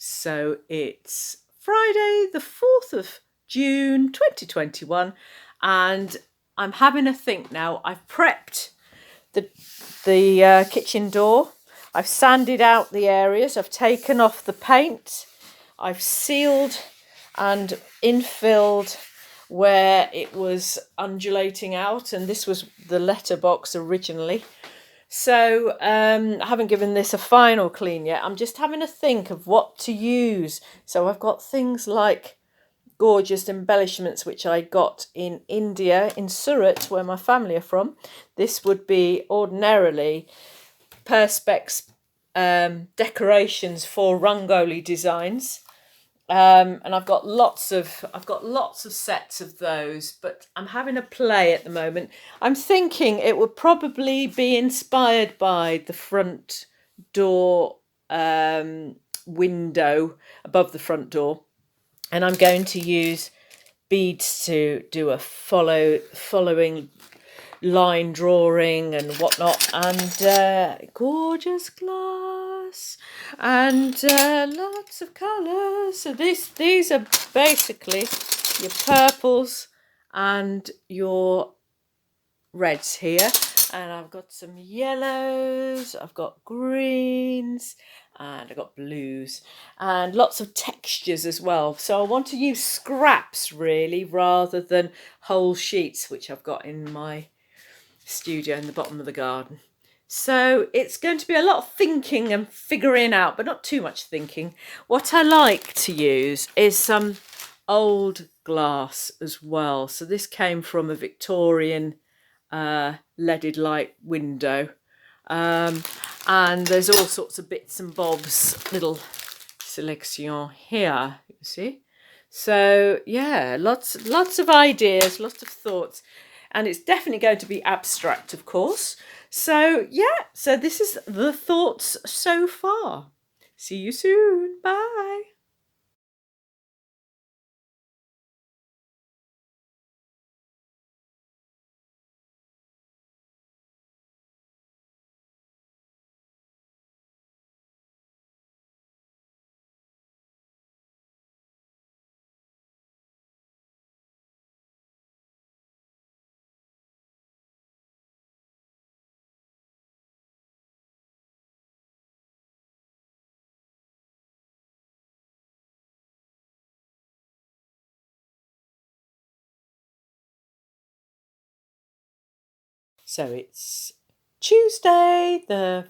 So it's Friday the 4th of June 2021 and I'm having a think now. I've prepped the kitchen door. I've sanded out the areas. I've taken off the paint. I've sealed and infilled where it was undulating out, and this was the letterbox originally. So I haven't given this a final clean yet. I'm just having a think of what to use. So I've got things like gorgeous embellishments which I got in India, in Surat, where my family are from. This would be ordinarily perspex decorations for Rangoli designs. And I've got lots of sets of those, but I'm having a play at the moment. I'm thinking it would probably be inspired by the front door window above the front door, and I'm going to use beads to do a following line drawing and whatnot, and gorgeous glass and lots of colours. So these are basically your purples and your reds here, and I've got some yellows, I've got greens, and I've got blues, and lots of textures as well. So I want to use scraps really rather than whole sheets, which I've got in my studio in the bottom of the garden. So it's going to be a lot of thinking and figuring out, but not too much thinking. What I like to use is some old glass as well. So this came from a Victorian leaded light window, and there's all sorts of bits and bobs, little selection here, you see. So yeah, lots of ideas, lots of thoughts, and it's definitely going to be abstract, of course. So yeah, so this is the thoughts so far. See you soon. Bye. So it's Tuesday the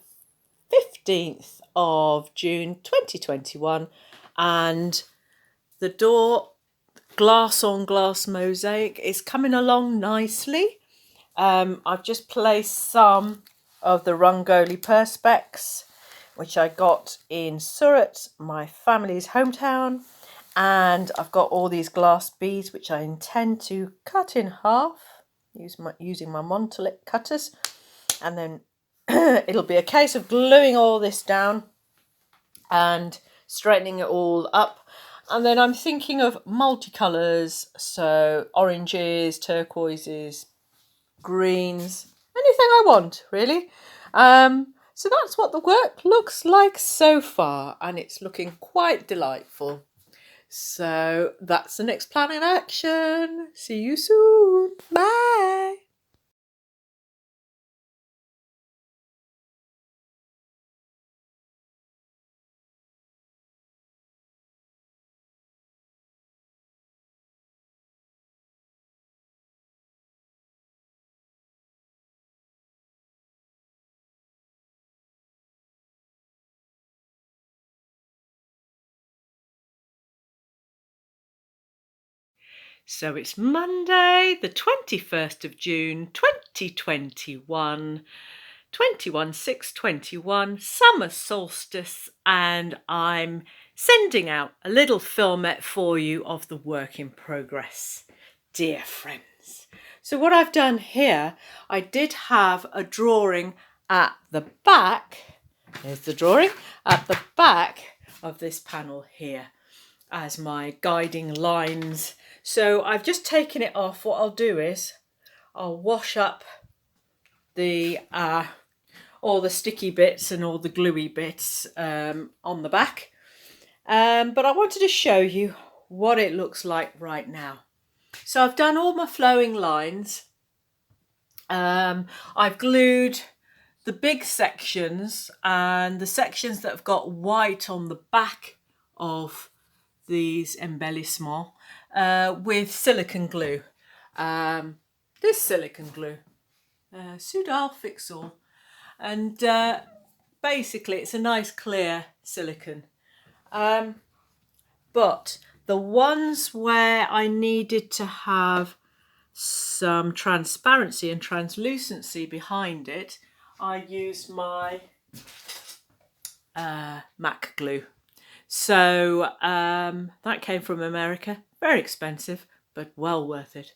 15th of June 2021, and the door glass on glass mosaic is coming along nicely. I've just placed some of the Rangoli perspex, which I got in Surat, my family's hometown, and I've got all these glass beads which I intend to cut in half using my Montolit cutters, and then it'll be a case of gluing all this down and straightening it all up. And then I'm thinking of multicolours, so oranges, turquoises, greens, anything I want really. So that's what the work looks like so far, and it's looking quite delightful. So that's the next plan in action. See you soon. Bye. So it's Monday, the 21st of June, 2021, 21/6/21, summer solstice, and I'm sending out a little filmette for you of the work in progress, dear friends. So what I've done here, I did have a drawing at the back. Here's the drawing at the back of this panel here as my guiding lines. So I've just taken it off. What I'll do is I'll wash up the all the sticky bits and all the gluey bits on the back, But I wanted to show you what it looks like right now. So I've done all my flowing lines. I've glued the big sections and the sections that have got white on the back of these embellishments with silicone glue. This silicone glue, Soudal FixAll, and basically it's a nice clear silicone. But the ones where I needed to have some transparency and translucency behind it, I used my MacGlue. So that came from America, very expensive, but well worth it.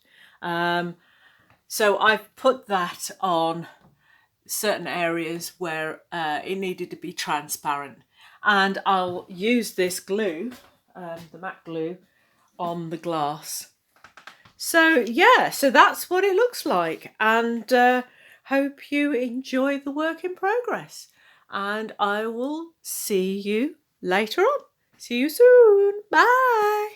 So I've put that on certain areas where it needed to be transparent, and I'll use this glue, the MacGlue, on the glass. So yeah, so that's what it looks like, and hope you enjoy the work in progress, and I will see you later on. See you soon. Bye.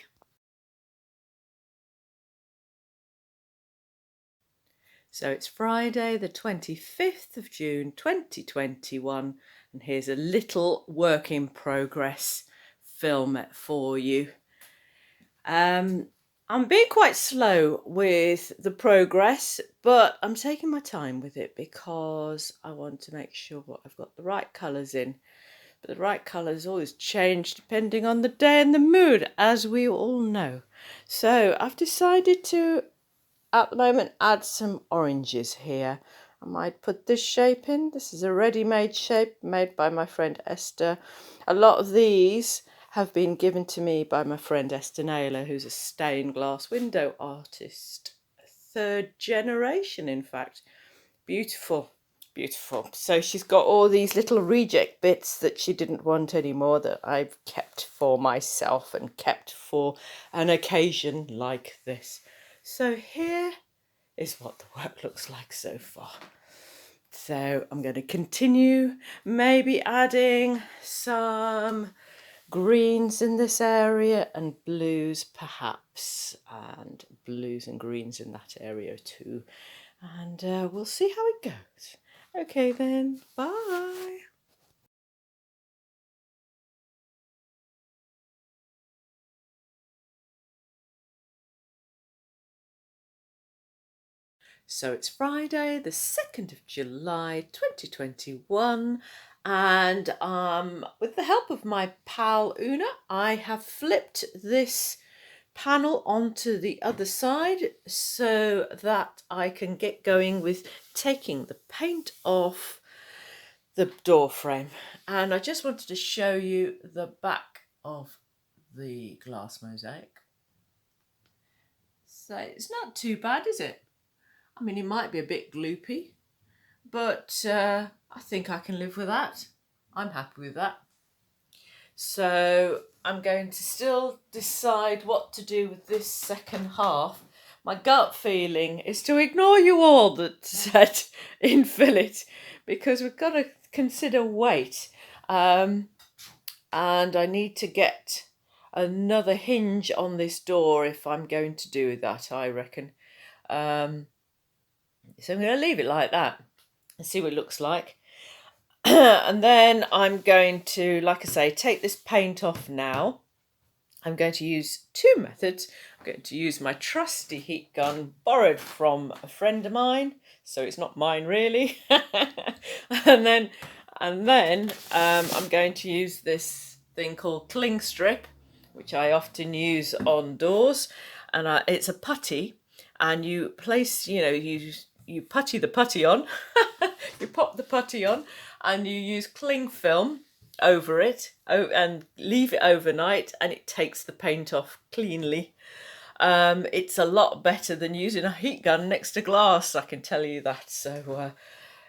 So it's Friday the 25th of June 2021, and here's a little work in progress film for you. I'm being quite slow with the progress, but I'm taking my time with it because I want to make sure I've got the right colours in. But the right colours always change depending on the day and the mood, as we all know. So I've decided to, at the moment, add some oranges here. I might put this shape in. This is a ready-made shape made by my friend Esther. A lot of these have been given to me by my friend Ester Naylor, who's a stained glass window artist. Third generation, in fact. Beautiful, beautiful. So she's got all these little reject bits that she didn't want anymore that I've kept for myself and kept for an occasion like this. So here is what the work looks like so far. So I'm going to continue, maybe adding some greens in this area and blues perhaps, and blues and greens in that area too. And we'll see how it goes. Okay then, bye. So it's Friday, the 2nd of July 2021, and with the help of my pal Una, I have flipped this panel onto the other side so that I can get going with taking the paint off the door frame. And I just wanted to show you the back of the glass mosaic. So it's not too bad, is it? I mean, it might be a bit gloopy, but I think I can live with that. I'm happy with that. So I'm going to still decide what to do with this second half. My gut feeling is to ignore you all that said infill it, because we've got to consider weight. And I need to get another hinge on this door if I'm going to do that, I reckon. So I'm going to leave it like that and see what it looks like. And then I'm going to, like I say, take this paint off now. I'm going to use two methods. I'm going to use my trusty heat gun borrowed from a friend of mine, so it's not mine really. and then I'm going to use this thing called cling strip, which I often use on doors, and it's a putty, and you place, you putty the putty on, you pop the putty on, and you use cling film over it and leave it overnight, and it takes the paint off cleanly. It's a lot better than using a heat gun next to glass, I can tell you that. So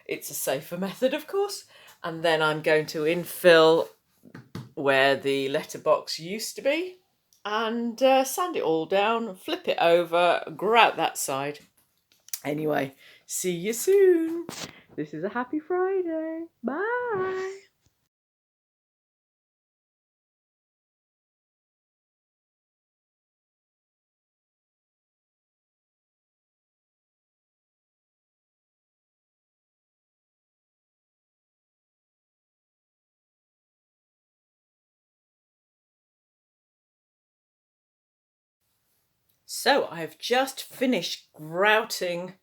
it's a safer method, of course. And then I'm going to infill where the letterbox used to be and sand it all down, flip it over, grout that side. Anyway, see you soon. This is a happy Friday. Bye. So I've just finished grouting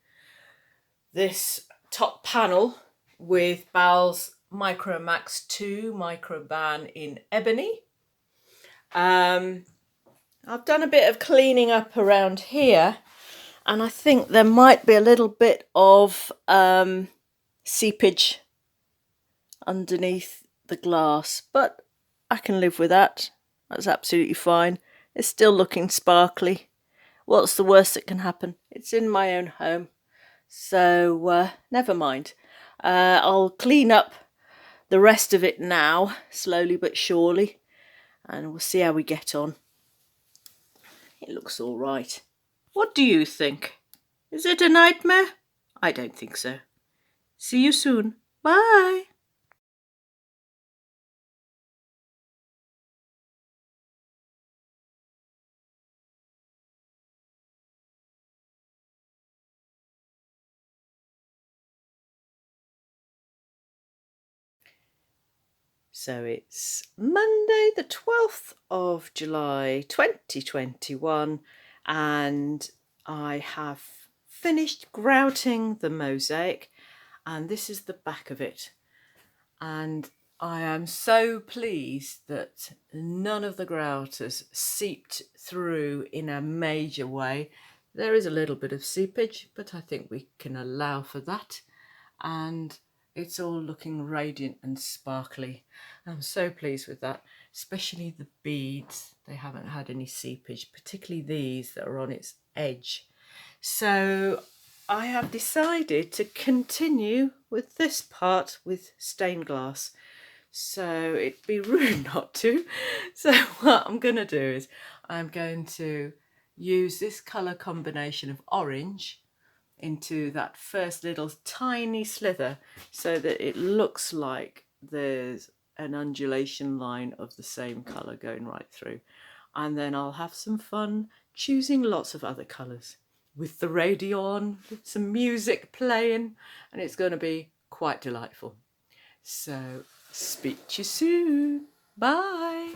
this top panel with BAL's Micromax 2 Microban in Ebony. I've done a bit of cleaning up around here, and I think there might be a little bit of seepage underneath the glass, but I can live with that. That's absolutely fine. It's still looking sparkly. What's the worst that can happen? It's in my own home, so never mind. I'll clean up the rest of it now, slowly but surely, and we'll see how we get on. It looks all right. What do you think? Is it a nightmare? I don't think so. See you soon. Bye. So it's Monday the 12th of July 2021, and I have finished grouting the mosaic, and this is the back of it. And I am so pleased that none of the grout has seeped through in a major way. There is a little bit of seepage, but I think we can allow for that. And it's all looking radiant and sparkly. I'm so pleased with that, especially the beads. They haven't had any seepage, particularly these that are on its edge. So I have decided to continue with this part with stained glass. So it'd be rude not to. So what I'm going to do is I'm going to use this colour combination of orange into that first little tiny slither so that it looks like there's an undulation line of the same colour going right through. And then I'll have some fun choosing lots of other colours with the radio on, with some music playing, and it's going to be quite delightful. So speak to you soon. Bye.